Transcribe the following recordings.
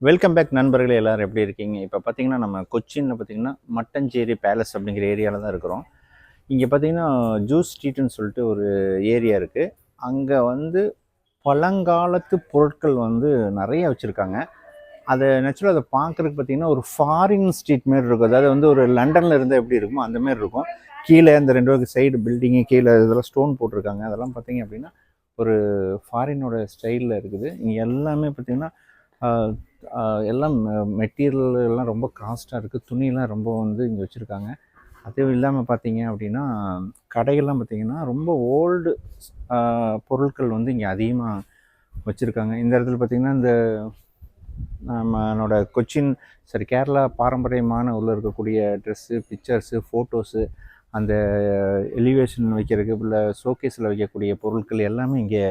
Welcome back நண்பர்களே, எல்லோரும் எப்படி இருக்கீங்க? இப்போ பார்த்தீங்கன்னா நம்ம கொச்சினில் பார்த்தீங்கன்னா மட்டஞ்சேரி பேலஸ் அப்படிங்கிற ஏரியாவில் தான் இருக்கிறோம். இங்கே பார்த்தீங்கன்னா ஜூஸ் ஸ்ட்ரீட்டுன்னு சொல்லிட்டு ஒரு ஏரியா இருக்குது. அங்கே வந்து பழங்காலத்து பொருட்கள் வந்து நிறைய வச்சுருக்காங்க. அதை நேச்சுரலாக அதை பார்க்குறதுக்கு பார்த்தீங்கன்னா ஒரு ஃபாரின் ஸ்ட்ரீட் மாரி இருக்கும். அதாவது வந்து ஒரு லண்டனில் இருந்தால் எப்படி இருக்குமோ அந்த மாதிரி இருக்கும். கீழே அந்த 2 சைடு பில்டிங்கு கீழே இதெல்லாம் ஸ்டோன் போட்டிருக்காங்க. அதெல்லாம் பார்த்தீங்க அப்படின்னா ஒரு ஃபாரினோட ஸ்டைலில் இருக்குது. இங்கே எல்லாமே பார்த்தீங்கன்னா எல்லாம் மெட்டீரியல் எல்லாம் ரொம்ப காஸ்ட்டாக இருக்குது. துணியெல்லாம் ரொம்ப வந்து இங்கே வச்சுருக்காங்க. அதுவும் இல்லாமல் பார்த்தீங்க அப்படின்னா கடைகள்லாம் பார்த்தீங்கன்னா ரொம்ப ஓல்டு பொருட்கள் வந்து இங்கே அதிகமாக வச்சுருக்காங்க. இந்த இடத்துல பார்த்திங்கன்னா இந்த நம்மளோட கொச்சின் கேரளா பாரம்பரியமான உள்ளே இருக்கக்கூடிய ட்ரெஸ்ஸு, பிக்சர்ஸு, ஃபோட்டோஸு, அந்த எலிவேஷன் வைக்கிறதுக்கு இல்லை ஷோகேஸில் வைக்கக்கூடிய பொருட்கள் எல்லாமே இங்கே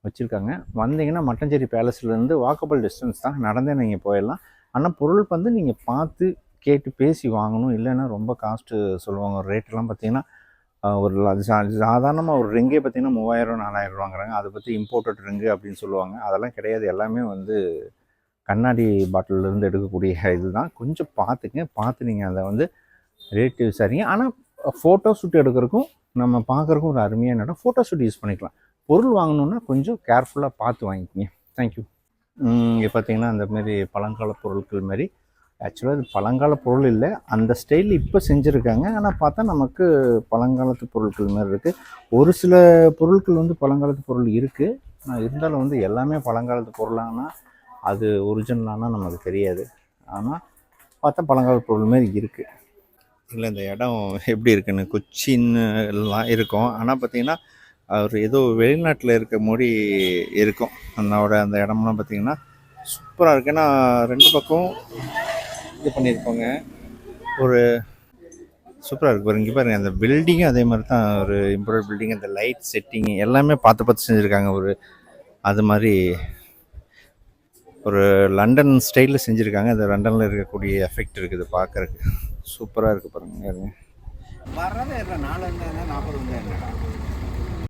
வச்சுருக்காங்க. வந்தீங்கன்னா மட்டஞ்சேரி பேலஸ்லேருந்து வாக்கபிள் டிஸ்டன்ஸ் தான், நடந்தே நீங்கள் போயிடலாம். ஆனால் பொருள் வந்து நீங்கள் பார்த்து கேட்டு பேசி வாங்கணும். இல்லைன்னா ரொம்ப காஸ்ட்டு சொல்லுவாங்க. ரேட்டெல்லாம் பார்த்தீங்கன்னா ஒரு சாதாரணமாக ஒரு ரிங்கே பார்த்தீங்கன்னா 3000 4000 வாங்குறாங்க. அதை பற்றி இம்போர்ட்டட் ரிங்கு அப்படின்னு சொல்லுவாங்க. அதெல்லாம் கிடையாது. எல்லாமே வந்து கண்ணாடி பாட்டிலேருந்து எடுக்கக்கூடிய இது தான். கொஞ்சம் பார்த்து நீங்கள் அதை வந்து ரேட்டு சரிங்க. ஆனால் ஃபோட்டோ ஷூட் எடுக்கிறதுக்கும் நம்ம பார்க்குறக்கும் ஒரு அருமையான இடம். ஃபோட்டோ ஷூட் யூஸ் பண்ணிக்கலாம். பொருள் வாங்கணுன்னா கொஞ்சம் கேர்ஃபுல்லாக பார்த்து வாங்கிக்கிங்க. தேங்க்யூ. இங்கே பார்த்தீங்கன்னா அந்தமாரி பழங்கால பொருட்கள் மாதிரி, ஆக்சுவலாக இது பழங்கால பொருள் இல்லை, அந்த ஸ்டைல் இப்போ செஞ்சுருக்காங்க. ஆனால் பார்த்தா நமக்கு பழங்காலத்து பொருட்கள் மாதிரி இருக்குது. ஒரு சில பொருட்கள் வந்து பழங்காலத்து பொருள் இருக்குது. ஆனால் இருந்தாலும் வந்து எல்லாமே பழங்காலத்து பொருளானா அது ஒரிஜினலானா நமக்கு தெரியாது. ஆனால் பார்த்தா பழங்கால பொருள் மாதிரி இருக்குது. இல்லை இந்த இடம் எப்படி இருக்குன்னு கொச்சின்லாம் இருக்கும். ஆனால் பார்த்திங்கன்னா அவர் ஏதோ வெளிநாட்டில் இருக்க மொழி இருக்கும். அந்த இடம்லாம் பார்த்திங்கன்னா சூப்பராக இருக்குது. ஏன்னா 2 பக்கம் இது பண்ணியிருப்பாங்க. ஒரு சூப்பராக இருக்குது பாருங்க. இங்கே பாருங்கள், அந்த பில்டிங்கும் அதே மாதிரி தான் ஒரு இம்ப்ரூவ் பில்டிங். அந்த லைட் செட்டிங் எல்லாமே பார்த்து செஞ்சுருக்காங்க. அது மாதிரி ஒரு லண்டன் ஸ்டைலில் செஞ்சுருக்காங்க. அது லண்டனில் இருக்கக்கூடிய எஃபெக்ட் இருக்குது பார்க்குறதுக்கு. சூப்பராக இருக்குது பாருங்கள். வர்றதே இல்லை 4 40 இருந்தா